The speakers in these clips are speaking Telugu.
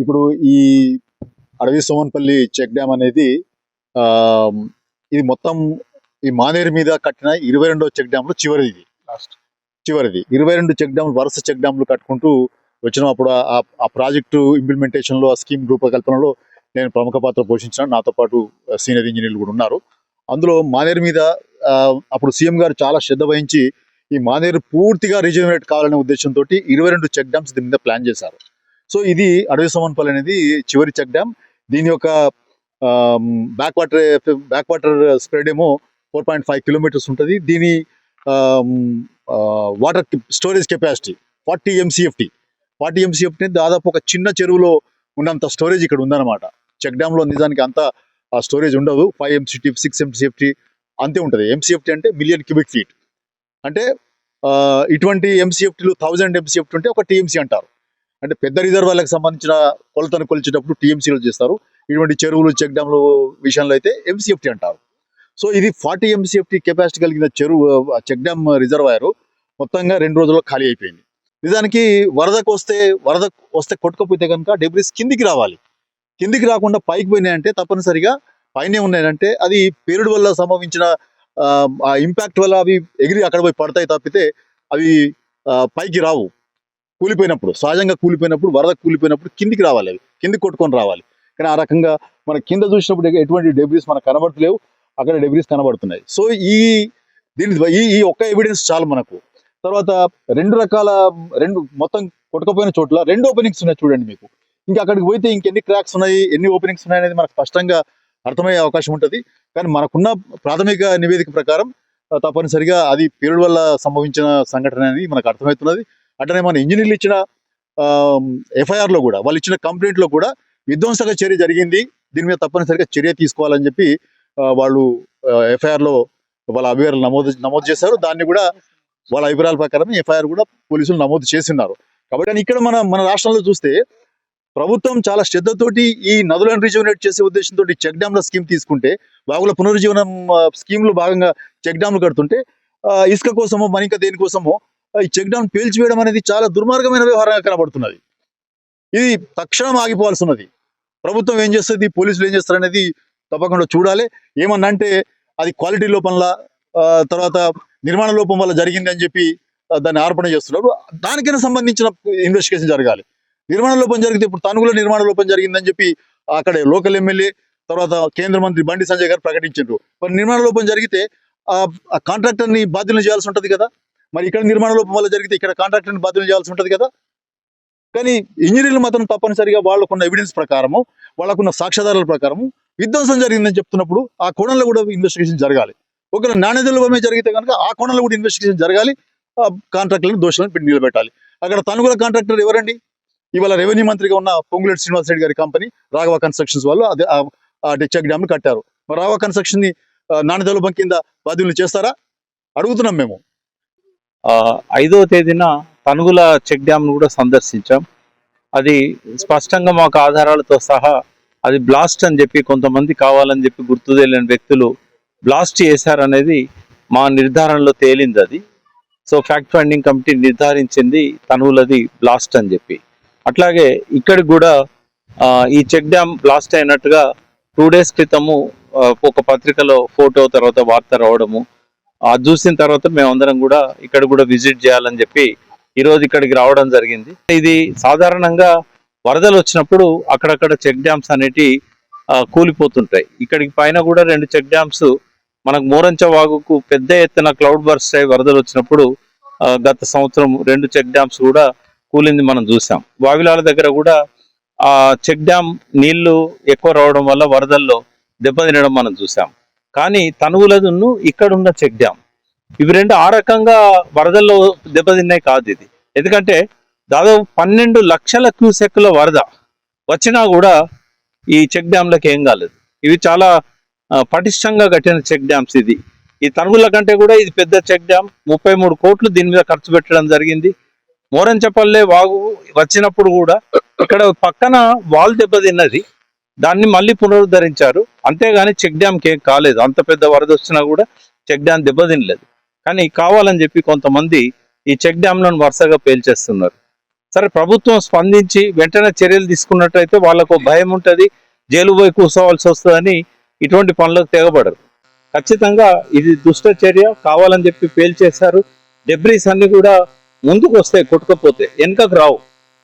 ఇప్పుడు ఈ అడవి సోమన్పల్లి చెక్ డ్యామ్ అనేది ఆ, ఇది మొత్తం ఈ మానేరు మీద కట్టిన 22వ చెక్ డ్యామ్లో చివరిది ఇది. చివరిది 22 చెక్ డ్యామ్లు వరుస చెక్ డ్యామ్లు కట్టుకుంటూ వచ్చినప్పుడు ఆ ప్రాజెక్టు ఇంప్లిమెంటేషన్ లో, ఆ స్కీమ్ రూపకల్పనలో నేను ప్రముఖ పాత్ర పోషించిన, నాతో పాటు సీనియర్ ఇంజనీర్లు కూడా ఉన్నారు. అందులో మానేరు మీద ఆ, అప్పుడు సీఎం గారు చాలా శ్రద్ధ వహించి ఈ మానేరు పూర్తిగా రిజనరేట్ కావాలనే ఉద్దేశంతో 22 చెక్ డ్యామ్స్ దీని మీద ప్లాన్ చేశారు. సో ఇది అడవి సోమన్పల్లి అనేది చివరి చెక్ డ్యామ్. దీని యొక్క బ్యాక్ వాటర్ స్ప్రెడ్ ఏమో 4.5 కిలోమీటర్స్ ఉంటుంది. దీని వాటర్ స్టోరేజ్ కెపాసిటీ 40 MCFT దాదాపు ఒక చిన్న చెరువులో ఉన్నంత స్టోరేజ్ ఇక్కడ ఉందన్నమాట. చెక్ డ్యామ్ లో నిజానికి అంత స్టోరేజ్ ఉండదు. 5 MCFT 6 MCFT అంతే ఉంటుంది. MCFT అంటే మిలియన్ క్యూబిక్ ఫీట్. అంటే ఇటువంటి MCFTలు 1000 MCFT ఉంటే ఒక TMC అంటారు. అంటే పెద్ద రిజర్వాయర్లకు సంబంధించిన కొలతను కొలిచేటప్పుడు TMCలు చేస్తారు. ఇటువంటి చెరువులు చెక్ డ్యామ్ల విషయంలో అయితే MCFT అంటారు. సో ఇది 40 MCFT కెపాసిటీ కలిగిన చెరువు చెక్ డ్యామ్ రిజర్వాయర్ మొత్తంగా 2 రోజుల్లో ఖాళీ అయిపోయింది. నిజానికి వరద వస్తే కొట్టుకపోతే కనుక డెబ్రిస్ కిందికి రావాలి. కిందికి రాకుండా పైకి పోయినాయంటే తప్పనిసరిగా పైనే ఉన్నాయంటే అది పేలుడు వల్ల సంభవించిన ఆ ఇంపాక్ట్ వల్ల అవి ఎగిరి అక్కడ పోయి పడతాయి తప్పితే అవి పైకి రావు. కూలిపోయినప్పుడు, సహజంగా కూలిపోయినప్పుడు, వరద కూలిపోయినప్పుడు కిందికి రావాలి, అవి కిందికి కొట్టుకొని రావాలి. కానీ ఆ రకంగా మన కింద చూసినప్పుడు ఎటువంటి డెబ్రిస్ మనకు కనబడతలేవు, అక్కడ డెబ్రిస్ కనబడుతున్నాయి. సో ఈ ఒక్క ఎవిడెన్స్ చాలు మనకు. తర్వాత రెండు మొత్తం కొట్టుకపోయిన చోట్ల 2 ఓపెనింగ్స్ ఉన్నాయి చూడండి మీకు. ఇంకా అక్కడికి పోతే ఇంకెన్ని క్రాక్స్ ఉన్నాయి, ఎన్ని ఓపెనింగ్స్ ఉన్నాయి అనేది మనకు స్పష్టంగా అర్థమయ్యే అవకాశం ఉంటుంది. కానీ మనకున్న ప్రాథమిక నివేదిక ప్రకారం తప్పనిసరిగా అది పేలుడు వల్ల సంభవించిన సంఘటన అనేది మనకు అర్థమవుతున్నది. అట్లనే మన ఇంజనీర్లు ఇచ్చిన FIR లో కూడా, వాళ్ళు ఇచ్చిన కంప్లైంట్ లో కూడా విధ్వంసక చర్య జరిగింది, దీని మీద తప్పనిసరిగా చర్య తీసుకోవాలని చెప్పి వాళ్ళు FIR లో వాళ్ళ అభిప్రాయాలు నమోదు చేశారు. దాన్ని కూడా వాళ్ళ అభిప్రాయాల ప్రకారం FIR కూడా పోలీసులు నమోదు చేస్తున్నారు. కాబట్టి ఇక్కడ మన రాష్ట్రంలో చూస్తే ప్రభుత్వం చాలా శ్రద్ధతోటి ఈ నదులను రిజనరేట్ చేసే ఉద్దేశంతో చెక్ డ్యామ్ల స్కీమ్ తీసుకుంటే, బాగుల పునరుజ్జీవనం స్కీమ్ లో భాగంగా చెక్ డ్యామ్లు కడుతుంటే ఇసుక కోసమో మరి ఇంకా దేనికోసమో ఈ చెక్ డ్యామ్ పేల్చివేయడం అనేది చాలా దుర్మార్గమైన వ్యవహారంగా కనబడుతున్నది. ఇది తక్షణం ఆగిపోవాల్సి ఉన్నది. ప్రభుత్వం ఏం చేస్తుంది, పోలీసులు ఏం చేస్తారు అనేది తప్పకుండా చూడాలి. ఏమన్నా అంటే అది క్వాలిటీ లోపంలా, తర్వాత నిర్మాణ లోపం వల్ల జరిగింది అని చెప్పి దాన్ని ఆరోపణ చేస్తున్నారు. దానికైనా సంబంధించిన ఇన్వెస్టిగేషన్ జరగాలి. నిర్మాణ లోపం జరిగితే, ఇప్పుడు తనుగుల నిర్మాణ లోపం జరిగిందని చెప్పి అక్కడ లోకల్ ఎమ్మెల్యే తర్వాత కేంద్ర మంత్రి బండి సంజయ్ గారు ప్రకటించారు. మరి నిర్మాణ లోపం జరిగితే ఆ కాంట్రాక్టర్ని బాధ్యులను చేయాల్సి ఉంటుంది కదా. మరి ఇక్కడ నిర్మాణ లోపం వల్ల జరిగితే ఇక్కడ కాంట్రాక్టర్ని బాధ్యులను చేయాల్సి ఉంటుంది కదా. కానీ ఇంజనీర్లు మాత్రం తప్పనిసరిగా వాళ్ళకున్న ఎవిడెన్స్ ప్రకారము, వాళ్ళకున్న సాక్ష్యాధారాల ప్రకారము విధ్వంసం జరిగిందని చెప్తున్నప్పుడు ఆ కోణంలో కూడా ఇన్వెస్టిగేషన్ జరగాలి. ఒకవేళ నాణ్యత లోపమే జరిగితే కనుక ఆ కోణంలో కూడా ఇన్వెస్టిగేషన్ జరగాలి. కాంట్రాక్టర్లను దోషులను పెట్టి నిలబెట్టాలి. అక్కడ తనుగుల కాంట్రాక్టర్ ఎవరండి? ఇవాళ రెవెన్యూ మంత్రిగా ఉన్న పొంగులేటి శ్రీనివాస్ రెడ్డి గారి కంపెనీ రాఘవ కన్స్ట్రక్షన్స్ వాళ్ళు అదే చెక్ డ్యామ్ కట్టారు. మరి రాఘవ కన్స్ట్రక్షన్ ని నాణ్యత లోపం కింద బాధ్యులు చేస్తారా? అడుగుతున్నాం మేము. 5వ తేదీన తనుగుల చెక్ డ్యామ్ కూడా సందర్శించాం. అది స్పష్టంగా మాకు ఆధారాలతో సహా అది బ్లాస్ట్ అని చెప్పి, కొంతమంది కావాలని చెప్పి గుర్తు తెలియని వ్యక్తులు బ్లాస్ట్ చేశారనేది మా నిర్ధారణలో తేలింది. అది సో ఫ్యాక్ట్ ఫైండింగ్ కమిటీ నిర్ధారించింది తనుగులది బ్లాస్ట్ అని చెప్పి. అట్లాగే ఇక్కడికి కూడా ఈ చెక్ డ్యామ్ బ్లాస్ట్ అయినట్టుగా 2 days క్రితము ఒక పత్రికలో ఫోటో తర్వాత వార్త రావడము, అది చూసిన తర్వాత మేమందరం కూడా ఇక్కడ కూడా విజిట్ చేయాలని చెప్పి ఈరోజు ఇక్కడికి రావడం జరిగింది. ఇది సాధారణంగా వరదలు వచ్చినప్పుడు అక్కడక్కడ చెక్ డ్యామ్స్ అనేటి కూలిపోతుంటాయి. ఇక్కడికి పైన కూడా 2 చెక్ డ్యామ్స్, మనకు మోరంచ వాగుకు పెద్ద ఎత్తున క్లౌడ్ బర్స్ట్ అయి వరదలు వచ్చినప్పుడు గత సంవత్సరం 2 చెక్ డ్యామ్స్ కూడా కూలింది మనం చూసాం. వావిలాల దగ్గర కూడా ఆ చెక్ డ్యామ్ నీళ్లు ఎక్కువ రావడం వల్ల వరదల్లో దెబ్బతినడం మనం చూసాం. కానీ తనుగులదును ఇక్కడ ఉన్న చెక్ డ్యామ్, ఇవి రెండు ఆ రకంగా వరదల్లో దెబ్బతిన్నాయి కాదు. ఇది ఎందుకంటే దాదాపు 12 లక్షల క్యూసెక్ల వరద వచ్చినా కూడా ఈ చెక్ డ్యామ్లకు ఏం కాలేదు. ఇవి చాలా పటిష్టంగా కట్టిన చెక్ డ్యామ్స్. ఈ తనుగుల కంటే కూడా ఇది పెద్ద చెక్ డ్యామ్. 33 కోట్లు దీని మీద ఖర్చు పెట్టడం జరిగింది. మోరంచపల్లె వాగు వచ్చినప్పుడు కూడా ఇక్కడ పక్కన వాల్ దెబ్బతిన్నది, దాన్ని మళ్ళీ పునరుద్ధరించారు. అంతేగాని చెక్ డ్యామ్కి ఏం కాలేదు. అంత పెద్ద వరద వచ్చినా కూడా చెక్ డ్యామ్ దెబ్బతినలేదు. కానీ కావాలని చెప్పి కొంతమంది ఈ చెక్ డ్యామ్లను వరుసగా పేల్చేస్తున్నారు. సరే ప్రభుత్వం స్పందించి వెంటనే చర్యలు తీసుకున్నట్టయితే వాళ్ళకు భయం ఉంటుంది, జైలు పోయి కూర్చోవాల్సి వస్తుందని ఇటువంటి పనులకు తెగబడరు. ఖచ్చితంగా ఇది దుష్ట చర్య, కావాలని చెప్పి పేల్చేశారు. డెబ్రీస్ అన్ని కూడా ముందుకు వస్తాయి, కొట్టుకపోతే వెనుకకు రావు.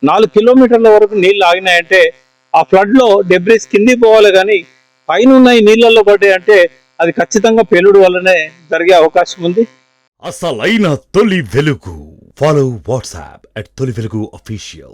4 కిలోమీటర్ల వరకు నీళ్లు ఆగినాయంటే ఆ ఫ్లడ్ లో డెబ్రీస్ కింది పోవాలి, కానీ పైన ఉన్నాయి నీళ్లలో పడ్డాయి అంటే అది ఖచ్చితంగా పేలుడు వల్లనే జరిగే అవకాశం ఉంది. అసలైన తొలి వెలుగు. ఫాలో వాట్సాప్ @తొలి వెలుగు official.